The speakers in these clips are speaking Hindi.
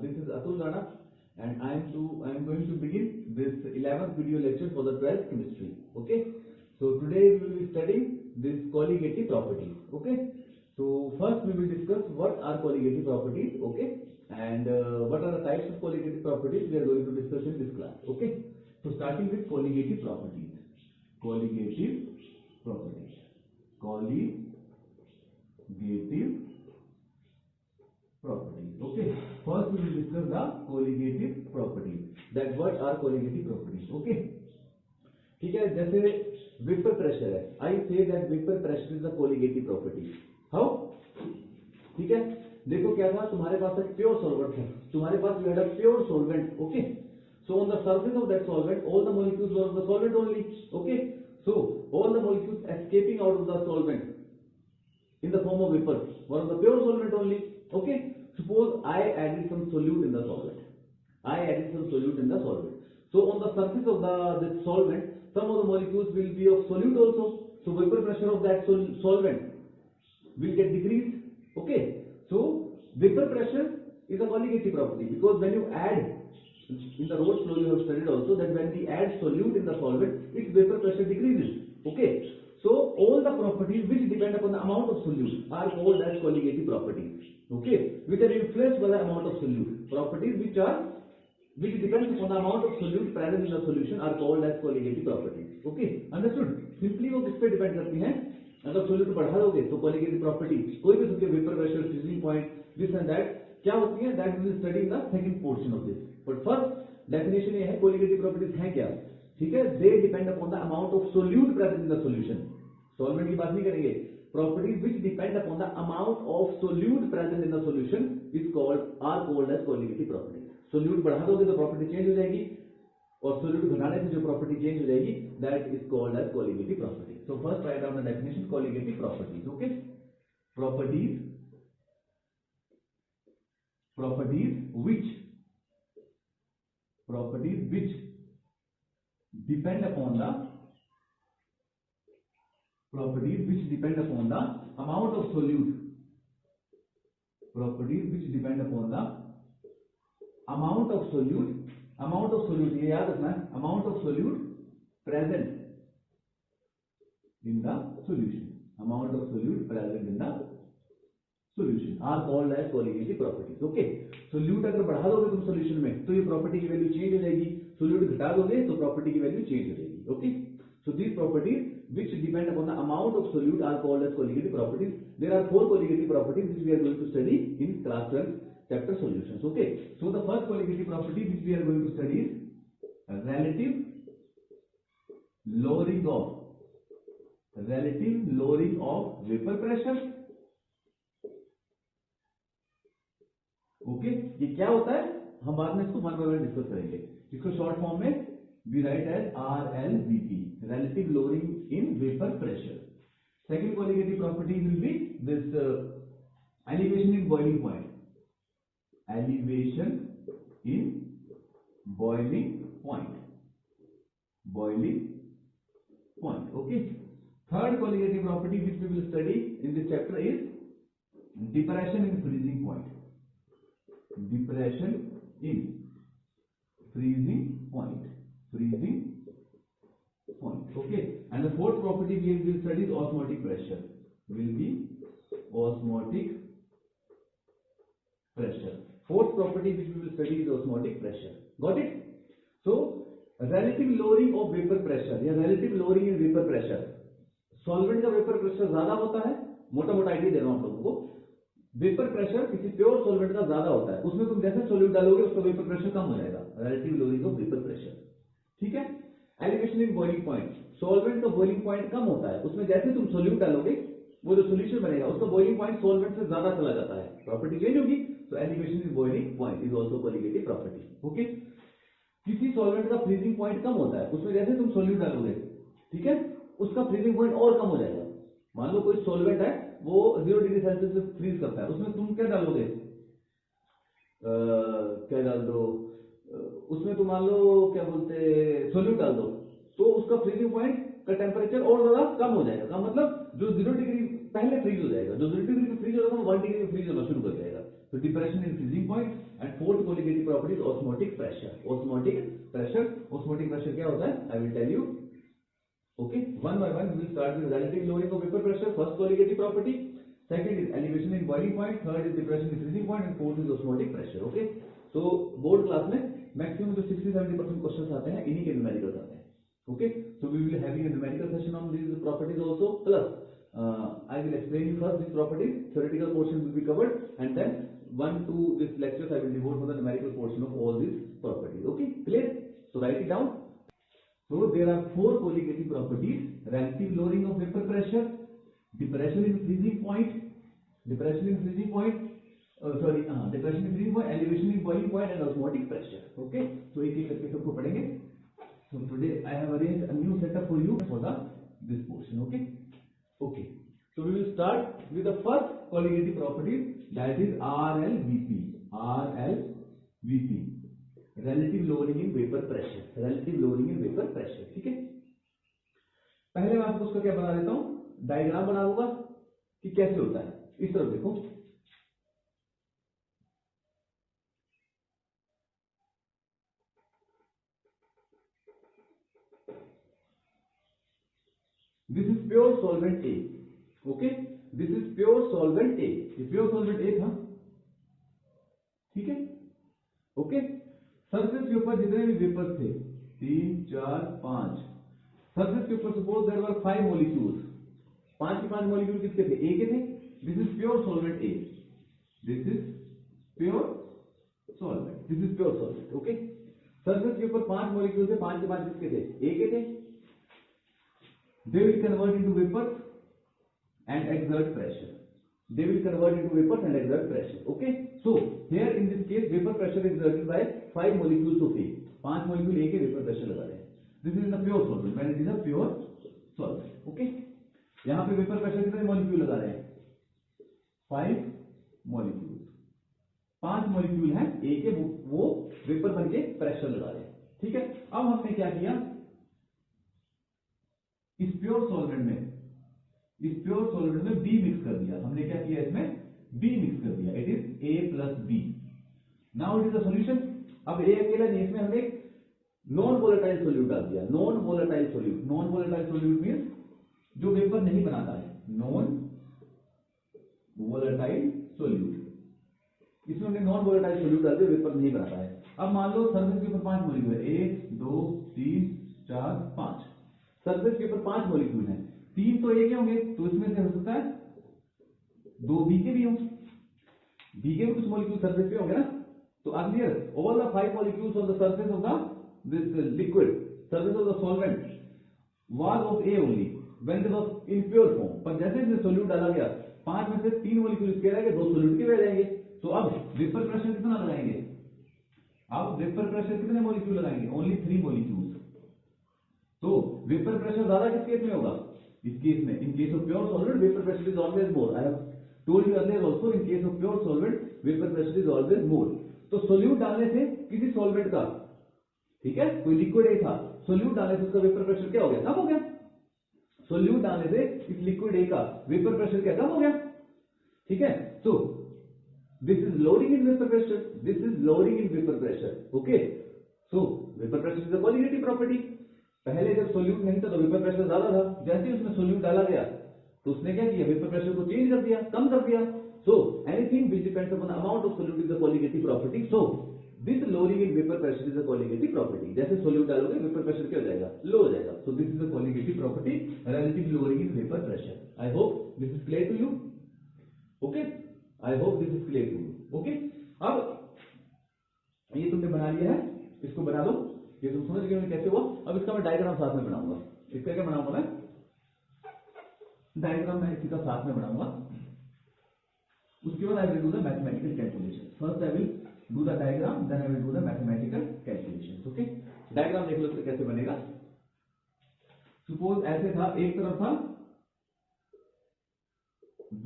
This is Atul Rana, and I am going to begin this 11th video lecture for the 12th chemistry. Okay, so today we will be studying this colligative properties. Okay, so first we will discuss what are colligative properties. Okay, and what are the types of colligative properties we are going to discuss in this class. Okay, so starting with colligative properties. Colligative properties. Colligative properties. Okay, first we will discuss the colligative properties. That what are colligative properties? Okay, ठीक है. जैसे vapor pressure है, I say that vapor pressure is a colligative property. How? ठीक है, देखो क्या था, तुम्हारे पास एक प्योर सॉल्वेंट है, तुम्हारे पास you had a pure solvent. Okay, so on the surface of that solvent all the molecules were of the solvent only. Okay, so all the molecules escaping out of the solvent in the form of vapor were of the pure solvent only. Okay, suppose I added some solute in the solvent. So on the surface of this solvent, some of the molecules will be of solute also. So vapor pressure of that solvent will get decreased. Okay, so vapor pressure is a colligative property, because when you add, in the Roche law you have studied also that when we add solute in the solvent, its vapor pressure decreases. Okay, so all the properties which depend upon the amount of solute are called as colligative properties. Okay, which are influenced by the amount of solute. Properties which depends upon the amount of solute present in the solution are called as colligative properties. Okay, understood? Simply वो किस पे डिपेंड करती हैं? अगर solute बढ़ा दोगे तो colligative property कोई भी उसके vapor pressure, freezing point, this and that क्या होती है? That we will study in the second portion of this. But first definition ये है colligative properties हैं क्या? ठीक है, they depend upon the amount of solute present in the solution. Solvent की बात नहीं करेंगे. Properties which depend upon the amount of solute present in the solution are called as colligative properties. Solute बढ़ा दोगे तो property change हो जाएगी, और solute घटाने से जो property change हो जाएगी, that is called as colligative properties. So first write down the definition: colligative properties. Okay, properties which depend upon the amount of solute. Properties which depend upon the amount of solute. Amount of solute, ये याद रखना है, amount of solute present in the solution. Amount of solute present in the solution are called as colligative properties. Okay, solute अगर बढ़ा दोगे तुम solution में तो ये property की value change हो जाएगी, solute घटा दोगे तो property की value change हो जाएगी. Okay, so these properties which depend upon the amount of solute are called as colligative properties. There are 4 colligative properties which we are going to study in class 12 chapter solutions. Okay, so the first colligative property which we are going to study is relative lowering of vapor pressure. Okay, ये क्या होता है हम बाद में इसको वन बाय वन डिस्कस करेंगे. इसको शॉर्ट फॉर्म में we write as RLVP, relative lowering in vapor pressure. Second colligative property will be this elevation in boiling point. Elevation in boiling point. Okay, third colligative property which we will study in this chapter is depression in freezing point. Okay, and the fourth property we will study is osmotic pressure. Fourth property which we will study is osmotic pressure. Got it? So relative lowering of vapor pressure या relative lowering in vapor pressure. Solvent का वेपर प्रेशर ज्यादा होता है, मोटा मोटा आइडिया दे रहा हूं आप लोगों को. वेपर प्रेशर किसी प्योर सॉल्वेंट का ज्यादा होता है, उसमें तुम जैसे सॉल्यूट डालोगे उसका वेपर प्रेशर कम हो जाएगा. Relative lowering of vapour pressure. ठीक है. Elevation in boiling point. Solvent का बॉइलिंग पॉइंट कम होता है, उसमें जैसे तुम सॉल्यूट डालोगे वो जो सॉल्यूशन बनेगा उसका बॉइलिंग पॉइंट सॉल्वेंट से ज्यादा चला जाता है, प्रॉपर्टी चेंज होगी. So elevation in boiling point is also colligative property. Okay, किसी सॉल्वेंट का फ्रीजिंग पॉइंट कम होता है, उसमें जैसे तुम सॉल्यूट डालोगे, ठीक है, उसका फ्रीजिंग पॉइंट और कम हो जाएगा. मान लो कोई सॉल्वेंट है वो 0 डिग्री सेल्सियस से फ्रीज करता है, उसमें तुम क्या डालोगे, क्या डाल दो उसमें, तुम मान लो क्या बोलते सोल्यूट डाल दो, तो उसका फ्रीजिंग पॉइंट का टेम्परेचर और ज्यादा कम हो जाएगा. का मतलब जो 0 डिग्री पहले फ्रीज हो जाएगा, जो 0 डिग्री में फ्रीज होगा वो 1 डिग्री में फ्रीज होना शुरू कर जाएगा. तो depression in freezing point, and fourth colligative property is osmotic pressure. Osmotic pressure क्या होता है? I will tell you. Okay, one by one we will start with relative lowering of vapor pressure. First colligative property, second is elevation in boiling point, third is depression in freezing point, and fourth is osmotic pressure. Okay, so board class में maximum जो 60-70% questions आते हैं इन्हीं के numericals आते हैं. Okay, so we will having a numerical session on these properties also. Plus, I will explain you first these properties. Theoretical portion will be covered, and then 1-2 this lectures I will devote for the numerical portion of all these properties. Okay, clear? So write it down. So there are 4 colligative properties: relative lowering of vapor pressure, depression in freezing point, depression in freezing point, elevation in boiling point, and osmotic pressure. Okay, so एक एक करके सबको पढ़ेंगे. So today I have arranged a new setup for you for this portion. Okay. Okay. So we will start with the first colligative property, that is RLVP. RLVP. Relative lowering in vapor pressure. Relative lowering in vapor pressure. ठीक है. पहले मैं आपको उसका क्या बना देता हूं, डायग्राम बना दूंगा कि कैसे होता है. इस तरफ देखो. This is pure solvent A. Okay, this is pure solvent A. ये pure solvent A था. ठीक है. ओके, सरफेस के ऊपर जितने भी वेपर्स थे 3, 4, 5, सरफेस के ऊपर सपोज देयर वर 5 मॉलिक्यूल्स. 5 के 5 मॉलिक्यूल किसके थे? A के थे. This is pure solvent A. This is pure solvent. This is pure solvent. Okay, surface के ऊपर 5 मॉलिक्यूल थे. 5 के 5 किसके थे? A के थे. They will convert into vapors and exert pressure. They will convert into vapors and exert pressure. Okay. So here in this case, vapor pressure is exerted by 5 molecules of A. 5 molecule A के vapor pressure लगा रहे हैं. This is in the pure solvent. When it is a pure solvent. Okay. यहाँ पे vapor pressure कितने molecule लगा रहे हैं? 5 molecules. 5 molecule हैं A के, वो vapor बन के pressure लगा रहे हैं. ठीक है. अब हमने क्या किया? इस प्योर सॉल्वेंट में B मिक्स कर दिया. हमने क्या किया? इसमें B मिक्स कर दिया. It is A plus B. Now it is a solution. अब A अकेला नहीं, इसमें हमने नॉन वोलेटाइल सोल्यूट डाल दिया. नॉन वोलेटाइल सोल्यूट मींस जो वेपर नहीं बनाता है. Non volatile solute. इसमें हमने नॉन वोलेटाइल सोल्यूट डाल दिया, वेपर नहीं बनाता है. अब मान लो सरफेस के ऊपर 5 मॉलिक्यूल है. 1 2 3 4 5. सरफेस के ऊपर 5 मॉलिक्यूल हैं. 3 तो A के होंगे, तो इसमें से हो सकता है 2 B के भी हों. B के भी कुछ मॉलिक्यूल सरफेस पे होंगे ना. तो earlier all the 5 molecules on the surface of the this liquid, surface of the solvent was of A only when they was in pure form. पर जैसे इसमें सोल्यूट डाला गया, 5 में से 3 मॉलिक्यूल इसके रह गए, 2 सोल्यूट के रह जाएंगे. तो अब वेपर प्रेशर कितना लगाएंगे? अब वेपर प्रेशर कितने मॉलिक्यूल लगाएंगे? Only 3 molecules. तो वेपर प्रेशर ज्यादा किस केस में होगा? इस केस में. In case of pure solvent vapour pressure is always more. I have told you earlier also, in case of pure solvent vapour pressure is always more. तो सोल्यूट डालने से किसी सॉल्वेंट का, ठीक है, कोई लिक्विड ए था, सोल्यूट डालने से उसका वेपर प्रेशर क्या हो गया? कम हो गया. सोल्यूट डालने से इस लिक्विड ए का वेपर प्रेशर क्या कम हो गया? ठीक है. तो this is lowering in vapour pressure. This is lowering in vapour pressure. Okay. So vapour pressure is a colligative property. पहले जब सोल्यूट नहीं था तो वेपर प्रेशर ज्यादा था. जैसे उसमें सोल्यूट डाला गया तो उसने क्या किया? वेपर प्रेशर को चेंज कर दिया, कम कर दिया. So anything which depends upon amount of solute is a colligative property. So this lowering in vapour pressure is a colligative property. जैसे सोल्यूट डालोगे वेपर प्रेशर क्या हो जाएगा? लो हो जाएगा. So this is a colligative property, relative lowering in vapour pressure. I hope this is clear to you. Okay, I hope this is clear to you. Okay. अब ये तुमने बना लिया है, इसको बना लो. ये तुम समझ गए कैसे हुआ. अब इसका मैं डायग्राम साथ में बनाऊंगा. इसका क्या बनाऊंगा मैं? डायग्राम मैं इसी का साथ में बनाऊंगा. उसके बाद I will do the mathematical calculation. First I will do the diagram, then I will do the mathematical calculation. Okay. Diagram देख लो तो कैसे बनेगा. सपोज ऐसे था, एक तरफ था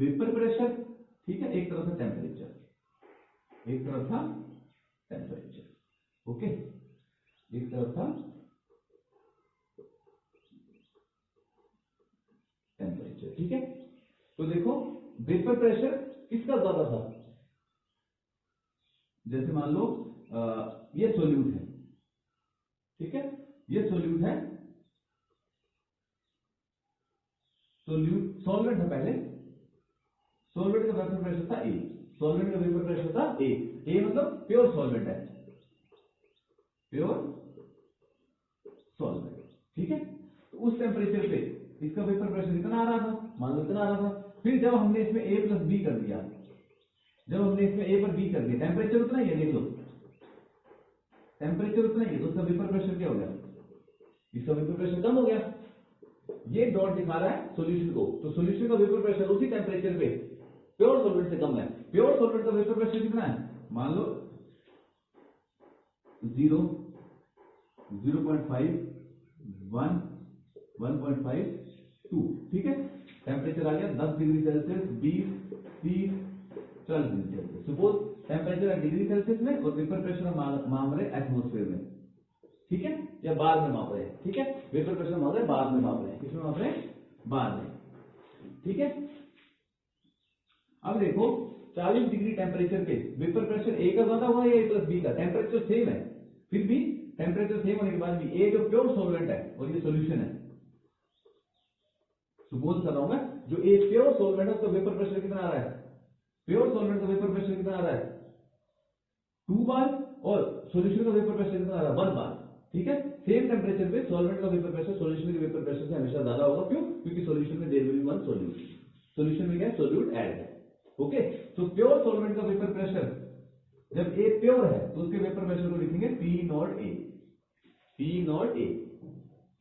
वेपर प्रेशर, ठीक है, एक तरफ था टेम्परेचर, एक तरफ था टेम्परेचर. ओके. एक तरफ था टेम्परेचर. ठीक है. तो देखो वेपर प्रेशर किसका ज्यादा था? जैसे मान लो ये सोल्यूट है, ठीक है, ये सोल्यूट है, सॉल्वेंट है पहले, सॉल्वेंट का वेपर प्रेशर था ए, सॉल्वेंट का वेपर प्रेशर था ए मतलब प्योर सॉल्वेंट है, प्योर सॉल्वेंट, ठीक है। तो उस टेम्परेचर पे इसका वेपर प्रेशर इतना आ रहा था, मान लो इतना आ रहा था। फिर जब हमने इसमें ए प्लस बी कर दिया, जब हमने इसमें ए पर बी कर दिया, टेम्परेचर उतना ही है, देख लो टेम्परेचर उतना ही है, तो उसका वेपर प्रेशर क्या हो गया, इसका वेपर प्रेशर कम हो गया। ये डॉट दिखा रहा है सॉल्यूशन को, तो सॉल्यूशन का वेपर प्रेशर उसी टेम्परेचर पे प्योर सॉल्वेंट से कम है। प्योर सॉल्वेंट का वेपर प्रेशर कितना है, मान लो 0, 0.5, 1, 1.5, 2, ठीक है। टेम्परेचर आ गया 10 degree Celsius, 20, 30, 40 degree Celsius. Suppose temperature है डिग्री सेल्सियस में और वेपर प्रेशर माप रहे एटमोस्फेयर में, ठीक है, या बार में माप रहे हैं, ठीक है। वेपर प्रेशर माप रहे हैं, बार में माप रहे हैं, किसमें माप रहे हैं, बार में, ठीक है। अब देखो 40 डिग्री टेम्परेचर पे वेपर प्रेशर ए का ज्यादा हुआ या ए प्लस बी का, टेम्परेचर सेम है, फिर भी टेम्परेचर सेम होने के बाद भी ए जो प्योर सॉल्वेंट है और ये सॉल्यूशन है, सपोज कर रहा हूं मैं, जो ए प्योर सॉल्वेंट है उसका वेपर प्रेशर कितना आ रहा है, प्योर सॉल्वेंट का वेपर प्रेशर कितना आ रहा है 2 बार, और सॉल्यूशन का वेपर प्रेशर कितना आ रहा है 1 बार, ठीक है। सेम टेम्परेचर पे सॉल्वेंट का वेपर प्रेशर सॉल्यूशन के वेपर प्रेशर से हमेशा ज्यादा होगा, क्यों, क्योंकि सॉल्यूशन में there will be one solute, solution में क्या है, सोल्यूट ऐड है, ओके। तो प्योर सॉल्वेंट का वेपर प्रेशर जब ए प्योर है तो उसके वेपर प्रेशर को लिखेंगे पी नॉट ए, पी नॉट ए,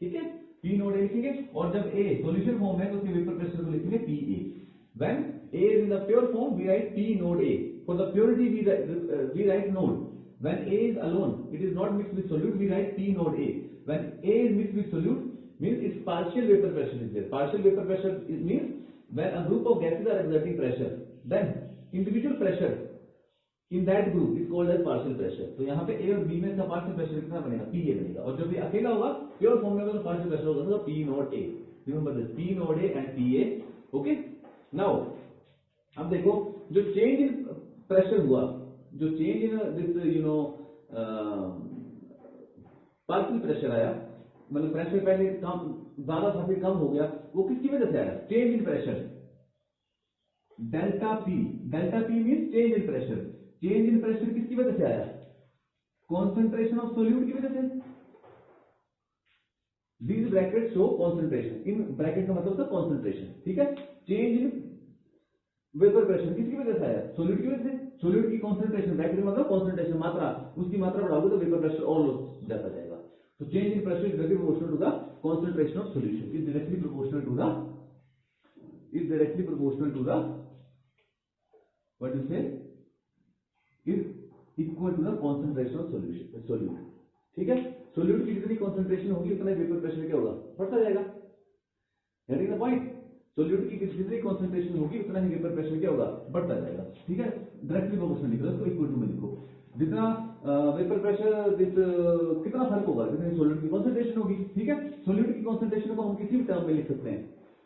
ठीक है, पी नॉट ए लिखेंगे। और जब ए सॉल्यूशन फॉर्म है तो उसके वेपर प्रेशर को लिखेंगे P A. When A is in the pure form we write P nought A, for the purity we write nought. When A is alone, it is not mixed with solute, we write P node A. When A is mixed with solute, means its partial vapor pressure is there. Partial vapor pressure means when a group of gases are exerting pressure, then individual pressure in that group is called as partial pressure. तो यहाँ पे A और B में इसका partial pressure कितना बनेगा, PA बनेगा। और जब ये अकेला होगा, pure form में होगा तो partial pressure होगा तो P node A. Remember this, P node A and PA. Okay? Now, अब देखो जो change in pressure हुआ, जो change in this partial pressure आया, मतलब प्रेशर पहले कम ज्यादा था फिर कम हो गया, वो किसकी वजह से आया, change in pressure, delta P, delta P means change in pressure, change in pressure किसकी वजह से आया, कॉन्सेंट्रेशन ऑफ सोल्यूट की वजह से। These bracket show concentration, in bracket का मतलब था कॉन्सेंट्रेशन, ठीक है। चेंज इन वेपर प्रेशर किसकी वजह से आया, सोल्यूट की वजह से। सोल्यूट की कॉन्सेंट्रेशन, ब्रैकेट मतलब कॉन्सेंट्रेशन मात्रा, उसकी मात्रा बढ़ाओगे तो वेपर प्रेशर और जाता जाएगा। तो change in pressure is directly proportional to the concentration of solution, is directly proportional to the, is directly proportional to the, what you say, is equal to the concentration of solution, solute, ठीक है। सोल्यूट की जितनी कॉन्सेंट्रेशन होगी उतना वेपर प्रेशर क्या होगा, बढ़ता जाएगा, गेटिंग द पॉइंट। सोल्यूट की जितनी कॉन्सेंट्रेशन होगी उतना ही वेपर प्रेशर क्या होगा, बढ़ता जाएगा, ठीक है। डायरेक्टली प्रोपोर्शनल लिख लो इसको, इक्वल टू में लिखो, जितना वेपर प्रेशर कितना फर्क होगा जितनी सोल्यूट की कॉन्सेंट्रेशन होगी, ठीक है। सोल्यूट की कॉन्सेंट्रेशन को हम किसी भी टर्म में लिख सकते हैं,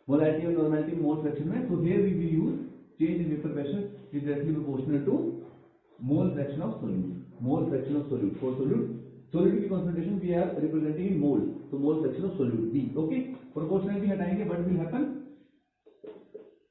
मोलैरिटी और नॉर्मैलिटी, मोल फ्रैक्शन में। तो here we will use change in vapour pressure is directly proportional to mole fraction of solute, mole fraction of solute, for solute solute की concentration we are representing in mole, तो mole fraction of solute B, okay. Proportionality हटाएंगे, what will happen,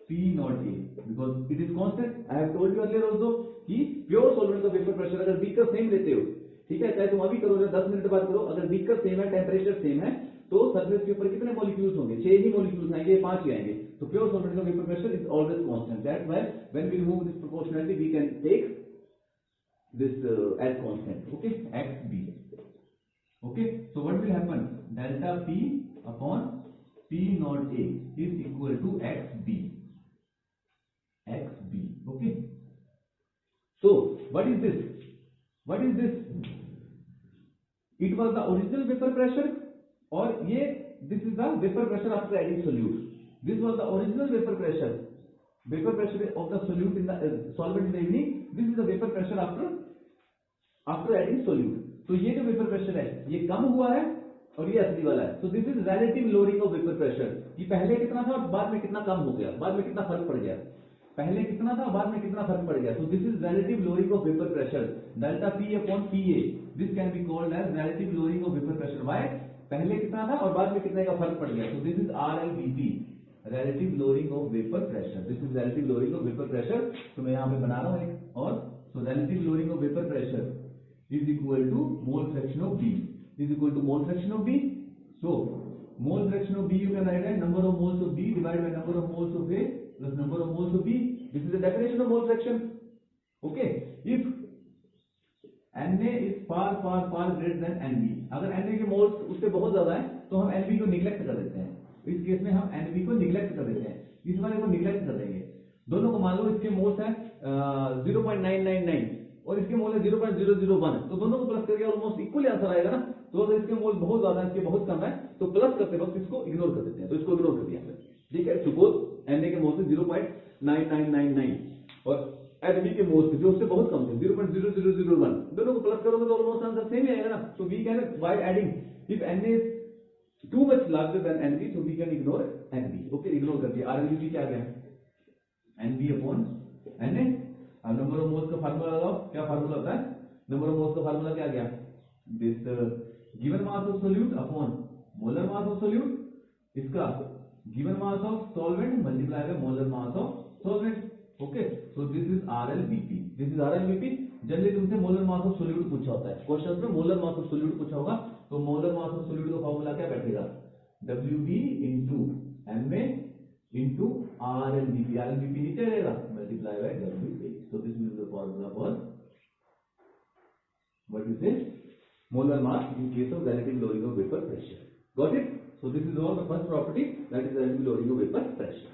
P not A, because it is constant. I have told you earlier also कि प्योर सॉल्वेंट का वेपर प्रेशर अगर बीकर सेम लेते हो, ठीक है, चाहे तुम अभी करो या 10 मिनट बाद करो, अगर बीकर सेम है, टेम्परेचर सेम है, तो सरफेस के ऊपर कितने मॉलिक्यूल्स होंगे, 6 ही मॉलिक्यूल्स आएंगे, 5 ही आएंगे। तो प्योर सॉल्वेंट का vapour pressure is always constant, that's why when we remove this proportionality we can take this as constant, okay, xb, okay. So what will happen, delta p upon P nought A is equal to xb, xb, okay. So what is this, what is this, it was the original vapor pressure, or ये this is the vapor pressure after adding solute, this was the original vapor pressure of the solute in the solvent in the evening, this is the vapor pressure after adding solute. तो ये जो vapor pressure है ये कम हुआ है और ये असली वाला है, so this is relative lowering of vapor pressure, कि पहले कितना था और बाद में कितना कम हो गया, बाद में कितना फर्क पड़ गया। पहले कितना था बाद में कितना फर्क पड़ गया. So this is relative lowering of vapor pressure. Delta P upon PA. This can be called as relative lowering of vapor pressure. Why? पहले कितना था और बाद में कितने का फर्क पड़ गया. So this is RLVP. Relative lowering of vapor pressure. This is relative lowering of vapor pressure. तो मैं यहाँ पे बना रहा हूँ एक और. So relative lowering of vapor pressure is equal to mole fraction of B. Is equal to mole fraction of B. So mole fraction of B you can write as number of moles of B divided by number of moles of A plus number of moles of B. This is the definition of mole fraction. Okay. If Na is far greater than Nb. अगर Na के मोल्स उससे बहुत ज्यादा है तो हम Nb को निगलेक्ट कर देते हैं. इस केस में हम Nb को निगलेक्ट कर देते हैं. इस वाले को निगलेक्ट कर देंगे. दोनों को मान लो इसके मोल्स है 0.999 और इसके मोल है 0.001. तो दोनों को प्लस करके ऑलमोस्ट इक्वल आंसर आएगा ना. तो अगर इसके मोल बहुत ज्यादा है इसके बहुत कम है तो प्लस करते वक्त इसको इग्नोर कर देते हैं. तो इसको इग्नोर कर दिया हमने. ठीक है. सपोज Na के मोल से 0.9999 और Nb के मोल से जो उससे बहुत कम थे 0.0001. दोनों को प्लस करोगे तो ऑलमोस्ट आंसर सेम ही आएगा ना. तो we can by adding if Na is too much larger than Nb so we can ignore Nb. Okay. Ignore कर दिया. RLVP क्या आ गया Nb अपॉन Na. अब नंबर ऑफ मोल्स का फार्मूला लगाओ. क्या फार्मूला होता है नंबर ऑफ मोल्स का फार्मूला क्या गया. This given mass of solute upon molar mass of solute. इसका given mass of solvent multiply by molar mass of solvent. Okay. So this is RLVP. This is RLVP. Generally तुमसे मोलर मास ऑफ सोल्यूट पूछा होता है क्वेश्चन में. मोलर मास ऑफ सोल्यूट पूछा होगा तो मोलर मास ऑफ सोल्यूट का फार्मूला क्या बैठेगा WB into Ma into RLVP. RLVP नीचे रहेगा multiply by WA. So this is the formula for what is it molar mass in case of relative lowering of vapor pressure. Got it? So this is all the first property, that is relative lowering of vapor pressure.